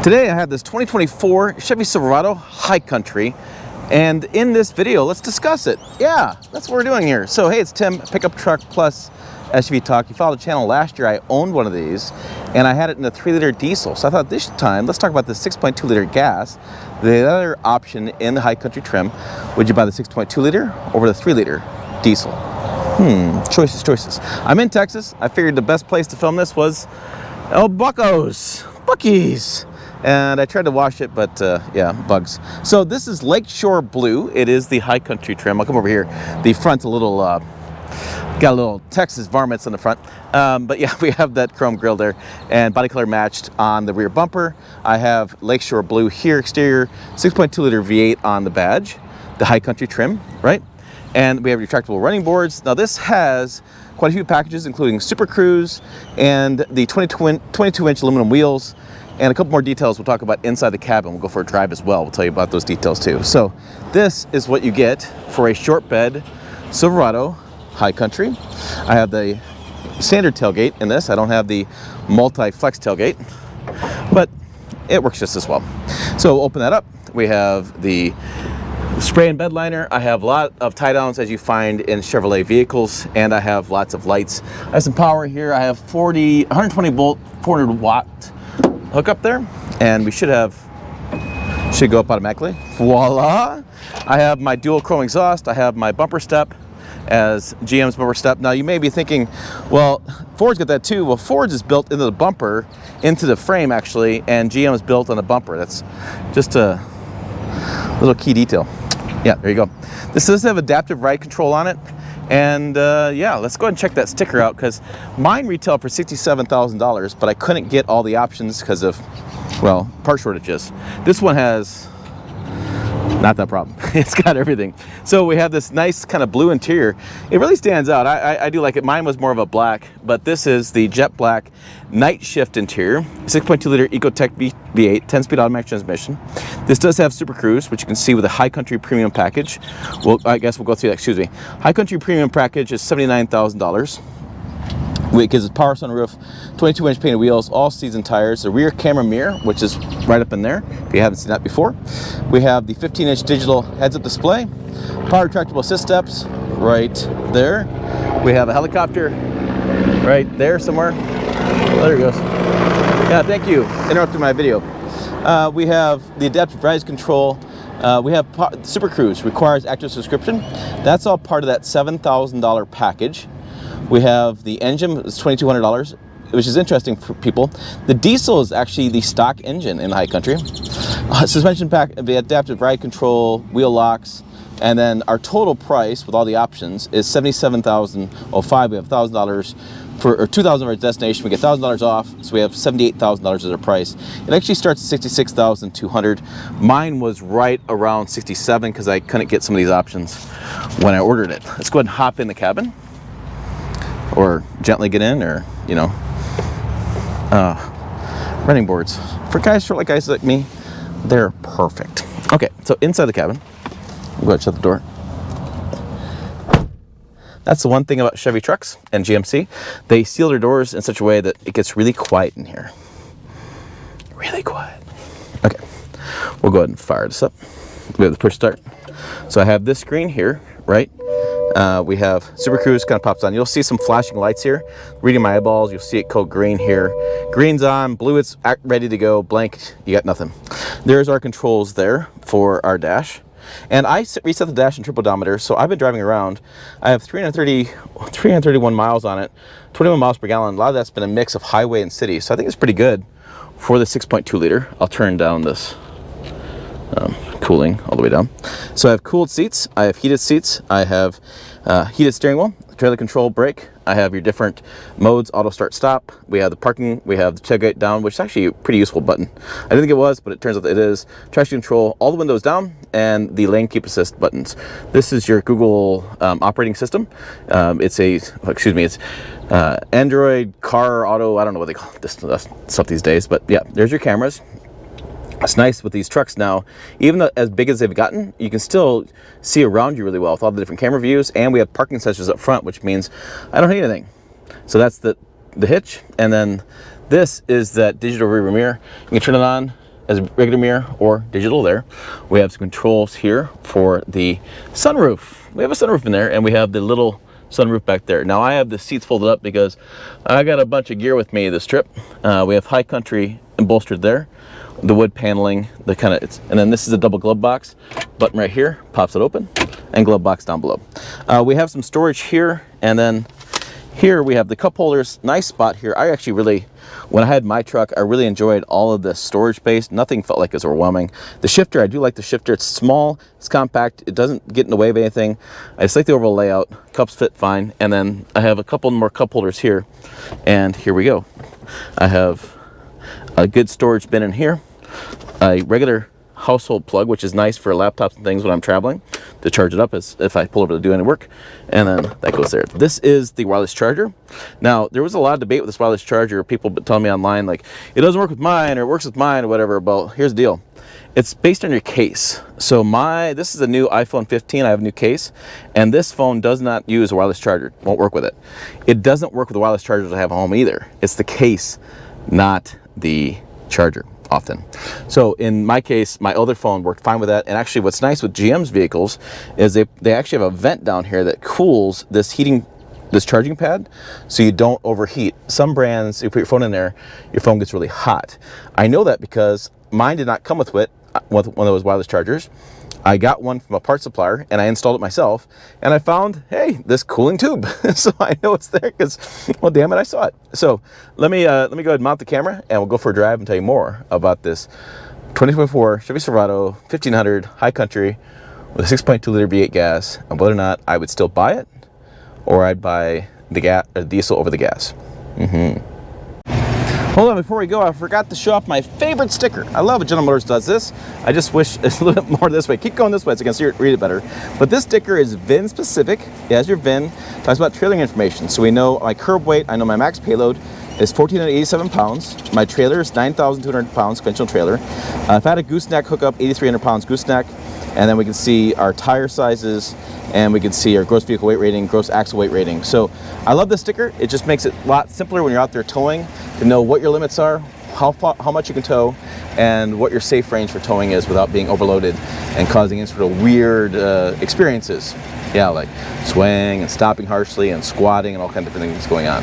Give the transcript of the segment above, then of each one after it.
Today I have this 2024 Chevy Silverado High Country, and in this video let's discuss it. Yeah, that's what we're doing here. So hey, it's Tim, Pickup Truck Plus SUV Talk. You followed the channel last year. I owned one of these and I had it in a 3-liter diesel. So I thought this time let's talk about the 6.2 liter gas. The other option in the High Country trim, would you buy the 6.2 liter over the 3-liter diesel? Choices. I'm in Texas. I figured the best place to film this was Buc-ee's. And I tried to wash it, but yeah, bugs. So this is Lakeshore Blue. It is the High Country trim. I'll come over here. The front's a little, got a little Texas varmints on the front. But yeah, we have that chrome grille there and body color matched on the rear bumper. I have Lakeshore Blue here, exterior, 6.2 liter V8 on the badge, the High Country trim, right? And we have retractable running boards. Now this has quite a few packages, including Super Cruise and the 22-inch aluminum wheels, and a couple more details we'll talk about inside the cabin. We'll go for a drive as well. We'll tell you about those details too. So this is what you get for a short bed Silverado High Country. I have the standard tailgate in this. I don't have the multi-flex tailgate, but it works just as well. So open that up. We have the spray and bed liner. I have a lot of tie downs as you find in Chevrolet vehicles, and I have lots of lights. I have some power here. I have 120 volt, 400 watt hookup there, and we should go up automatically. Voila! I have my dual chrome exhaust. I have my bumper step as GM's bumper step. Now you may be thinking, well, Ford's got that too. Well, Ford's is built into the bumper, into the frame actually, and GM is built on the bumper. That's just a little key detail. Yeah, there you go. This does have adaptive ride control on it. And yeah, let's go ahead and check that sticker out, because mine retailed for $67,000, but I couldn't get all the options because of, well, part shortages. This one has not that problem. It's got everything. So we have this nice kind of blue interior. It really stands out. I do like it. Mine was more of a black, but this is the jet black night shift interior, 6.2 liter Ecotec V8, 10-speed automatic transmission. This does have Super Cruise, which you can see with a High Country Premium package. Well, I guess we'll go through that, excuse me. High Country Premium package is $79,000. It gives us power sunroof, 22-inch painted wheels, all season tires, the rear camera mirror, which is right up in there, if you haven't seen that before. We have the 15-inch digital heads-up display, power retractable assist steps right there. We have a helicopter right there somewhere. Oh, there it goes. Yeah, thank you. Interrupted my video. We have the adaptive ride control. We have Super Cruise, requires active subscription. That's all part of that $7,000 package. We have the engine, it's $2,200, which is interesting for people. The diesel is actually the stock engine in the High Country. Suspension pack, the adaptive ride control, wheel locks, and then our total price with all the options is $77,005. We have $1,000 for, or $2,000 for our destination. We get $1,000 off, so we have $78,000 as our price. It actually starts at $66,200. Mine was right around $67 because I couldn't get some of these options when I ordered it. Let's go ahead and hop in the cabin, or gently get in, or, you know, running boards. For guys short like guys like me, they're perfect. Okay, so inside the cabin, we'll go ahead and shut the door. That's the one thing about Chevy trucks and GMC. They seal their doors in such a way that it gets really quiet in here. Really quiet. Okay, we'll go ahead and fire this up. We have the push start. So I have this screen here, right? We have Super Cruise kind of pops on. You'll see some flashing lights here. Reading my eyeballs, you'll see it code green here. Green's on, blue it's ready to go, blank, you got nothing. There's our controls there for our dash. And I reset the dash and trip odometer, so I've been driving around. I have 331 miles on it, 21 miles per gallon. A lot of that's been a mix of highway and city, so I think it's pretty good for the 6.2 liter. I'll turn down this cooling all the way down. So I have cooled seats, I have heated seats, I have heated steering wheel, trailer control, brake. I have your different modes, auto start stop. We have the parking, we have the tailgate down, which is actually a pretty useful button. I didn't think it was, but it turns out that it is. Traction control, all the windows down, and the lane keep assist buttons. This is your Google operating system. It's Android Car Auto, I don't know what they call this stuff these days, but yeah, there's your cameras. It's nice with these trucks now, even though as big as they've gotten, you can still see around you really well with all the different camera views, and we have parking sensors up front, which means I don't need anything. So that's the hitch, and then this is that digital rear mirror. You can turn it on, as a regular mirror or digital there. We have some controls here for the sunroof. We have a sunroof in there, and we have the little sunroof back there. Now I have the seats folded up because I got a bunch of gear with me this trip. We have High Country embolstered there, the wood paneling, the kind of, and then this is a double glove box. Button right here, pops it open, and glove box down below. We have some storage here, and then here we have the cup holders. Nice spot here. I actually really, when I had my truck, I really enjoyed all of the storage space. Nothing felt like it was overwhelming. The shifter, I do like the shifter. It's small, it's compact, it doesn't get in the way of anything. I just like the overall layout. Cups fit fine. And then I have a couple more cup holders here. And here we go. I have a good storage bin in here. A regular household plug, which is nice for laptops and things when I'm traveling to charge it up as if I pull over to do any work. And then that goes there. This is the wireless charger. Now, there was a lot of debate with this wireless charger. People telling me online, like, it doesn't work with mine, or it works with mine, or whatever. Well, here's the deal. It's based on your case. So this is a new iPhone 15. I have a new case, and this phone does not use a wireless charger. Won't work with it. It doesn't work with the wireless chargers I have at home either. It's the case, not the charger often. So in my case, my other phone worked fine with that. And actually what's nice with GM's vehicles is they actually have a vent down here that cools this charging pad so you don't overheat. Some brands, you put your phone in there, your phone gets really hot. I know that because mine did not come with one of those wireless chargers. I got one from a parts supplier and I installed it myself, and I found, hey, this cooling tube. So I know it's there because, well, damn it, I saw it. So let me go ahead and mount the camera, and we'll go for a drive and tell you more about this 2024 Chevy Silverado 1500 High Country with a 6.2 liter V8 gas, and whether or not I would still buy it, or I'd buy the diesel over the gas. Hold on, before we go, I forgot to show off my favorite sticker. I love it General Motors does this. I just wish it's a little bit more this way. Keep going this way so you can see it, read it better. But this sticker is VIN specific. It has your VIN. Talks about trailing information. So we know my curb weight. I know my max payload is 1,487 pounds. My trailer is 9,200 pounds, conventional trailer. If I had a gooseneck hookup, 8,300 pounds gooseneck. And then we can see our tire sizes, and we can see our gross vehicle weight rating, gross axle weight rating. So I love this sticker. It just makes it a lot simpler when you're out there towing to know what your limits are, how much you can tow, and what your safe range for towing is without being overloaded and causing any sort of weird experiences. Yeah, like swaying and stopping harshly and squatting and all kinds of different things going on.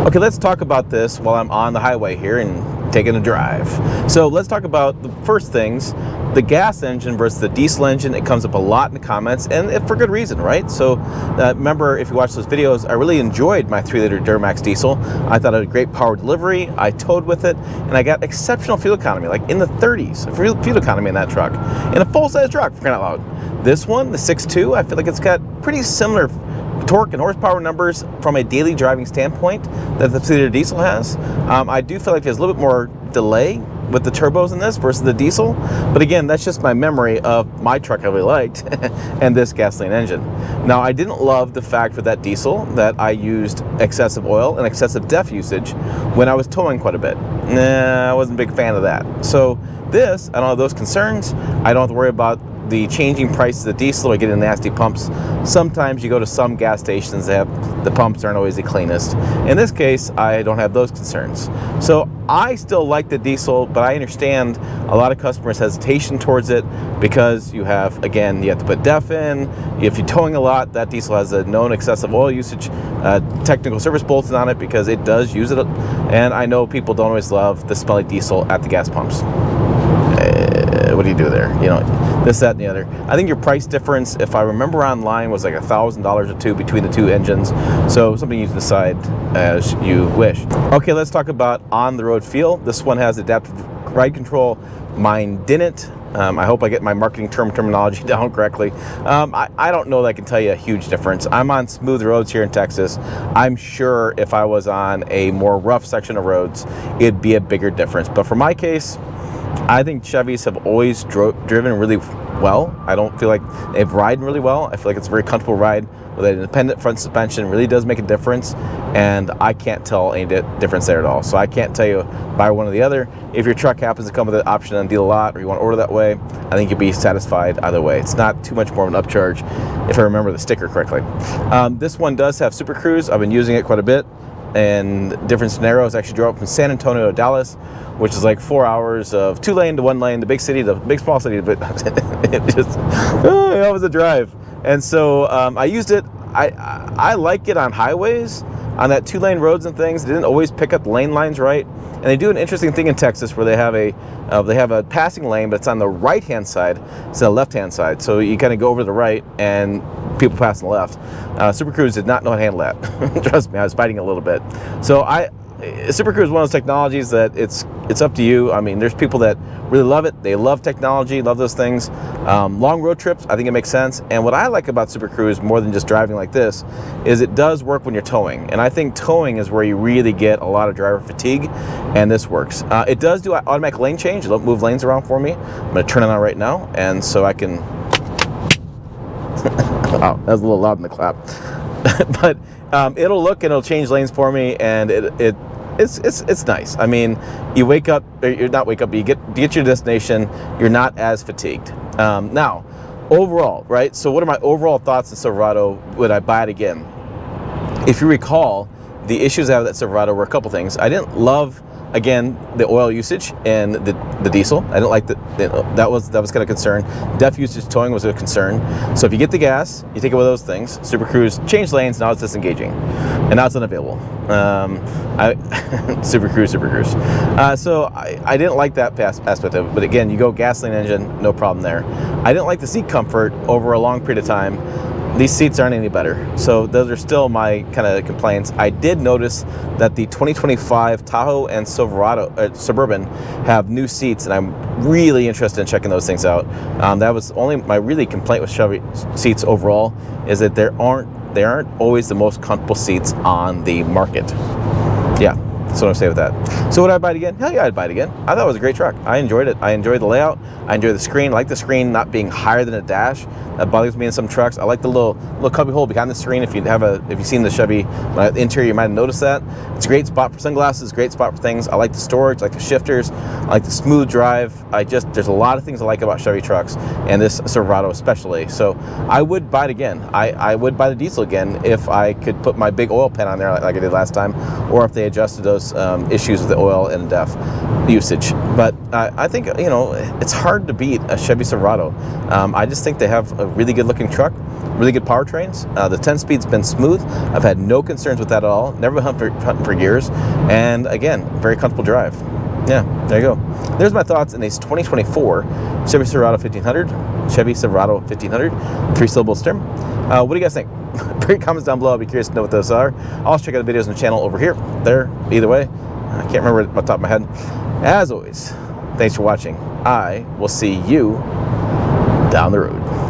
Okay, let's talk about this while I'm on the highway here and taking a drive. So let's talk about the first things, the gas engine versus the diesel engine. It comes up a lot in the comments, and for good reason, right? So remember, if you watch those videos, I really enjoyed my 3-liter Duramax diesel. I thought it had great power delivery. I towed with it, and I got exceptional fuel economy, like in the 30s, fuel economy in that truck, in a full-size truck, for crying out loud. This one, the 6.2, I feel like it's got pretty similar torque and horsepower numbers from a daily driving standpoint that the 3-liter diesel has. I do feel like there's a little bit more delay with the turbos in this versus the diesel, but again, that's just my memory of my truck I really liked and this gasoline engine. Now, I didn't love the fact with that diesel that I used excessive oil and excessive DEF usage when I was towing quite a bit. Nah, I wasn't a big fan of that. So this, I don't have those concerns. I don't have to worry about the changing prices of diesel or getting nasty pumps. Sometimes you go to some gas stations that have, the pumps aren't always the cleanest. In this case, I don't have those concerns. So I still like the diesel, but I understand a lot of customers' hesitation towards it because you have, again, you have to put DEF in. If you're towing a lot, that diesel has a known excessive oil usage, technical service bulletin on it because it does use it. And I know people don't always love the smelly diesel at the gas pumps. What do you do there? You know, this, that, and the other. I think your price difference, if I remember online, was like $1,000 or two between the two engines. So something you can decide as you wish. Okay, let's talk about on-the-road feel. This one has adaptive ride control. Mine didn't. I hope I get my marketing terminology down correctly. I don't know that I can tell you a huge difference. I'm on smooth roads here in Texas. I'm sure if I was on a more rough section of roads, it'd be a bigger difference. But for my case, I think Chevys have always driven really well. I don't feel like they've ridden really well. I feel like it's a very comfortable ride with an independent front suspension. It really does make a difference, and I can't tell any difference there at all. So I can't tell you buy one or the other. If your truck happens to come with an option on Deal a Lot or you want to order that way, I think you'll be satisfied either way. It's not too much more of an upcharge if I remember the sticker correctly. This one does have Super Cruise. I've been using it quite a bit. in different scenarios. I actually drove up from San Antonio to Dallas, which is like 4 hours of 2 lane to 1 lane, the big city, the big small city, but it was a drive. And so I used it. I like it on highways, on that 2 lane roads and things. They didn't always pick up the lane lines right. And they do an interesting thing in Texas where they have a passing lane, but it's on the right hand side instead of left hand side. So you kind of go over to the right and people pass on the left. Super Cruise did not know how to handle that. Trust me, I was fighting a little bit. So Super Cruise is one of those technologies that it's up to you. I mean, there's people that really love it. They love technology, love those things. Long road trips, I think it makes sense. And what I like about Super Cruise more than just driving like this is it does work when you're towing. And I think towing is where you really get a lot of driver fatigue, and this works. It does do automatic lane change. It'll move lanes around for me. I'm going to turn it on right now, and so I can... Wow, that was a little loud in the clap. But it'll look and it'll change lanes for me, and it's nice. I mean, you wake up, or you're not wake up, but you get to your destination, you're not as fatigued. Now, overall, right? So what are my overall thoughts on Silverado? Would I buy it again? If you recall, the issues I have with that Silverado were a couple things. I didn't love, again, the oil usage and the diesel. I didn't like that was kind of a concern. Depth usage towing was a concern. So if you get the gas, you take away those things. Super Cruise changed lanes, now it's disengaging, and now it's unavailable. Super Cruise. So I didn't like that aspect of it. But again, you go gasoline engine, no problem there. I didn't like the seat comfort over a long period of time. These seats aren't any better. So those are still my kind of complaints. I did notice that the 2025 Tahoe and Silverado Suburban have new seats, and I'm really interested in checking those things out. That was only my really complaint with Chevy seats overall, is that they aren't always the most comfortable seats on the market. Yeah, that's what I'm saying with that. So would I buy it again? Hell yeah, I'd buy it again. I thought it was a great truck. I enjoyed it. I enjoyed the layout. I enjoyed the screen. I like the screen not being higher than a dash. That bothers me in some trucks. I like the little cubby hole behind the screen. If you've seen the Chevy interior, you might have noticed that. It's a great spot for sunglasses, great spot for things. I like the storage, I like the shifters, I like the smooth drive. There's a lot of things I like about Chevy trucks, and this Silverado especially. So I would buy it again. I would buy the diesel again if I could put my big oil pen on there like I did last time, or if they adjusted those issues with the oil and DEF usage. But I think, it's hard to beat a Chevy Silverado. I just think they have a really good looking truck, really good powertrains. The 10-speed's been smooth. I've had no concerns with that at all. Never been hunting for years. And again, very comfortable drive. Yeah, there you go. There's my thoughts in these 2024 Chevy Silverado 1500, Chevy Silverado 1500, 3-syllable stem. What do you guys think? Put your comments down below. I'll be curious to know what those are. Also check out the videos on the channel over here, there, either way. I can't remember it off the top of my head. As always, thanks for watching. I will see you down the road.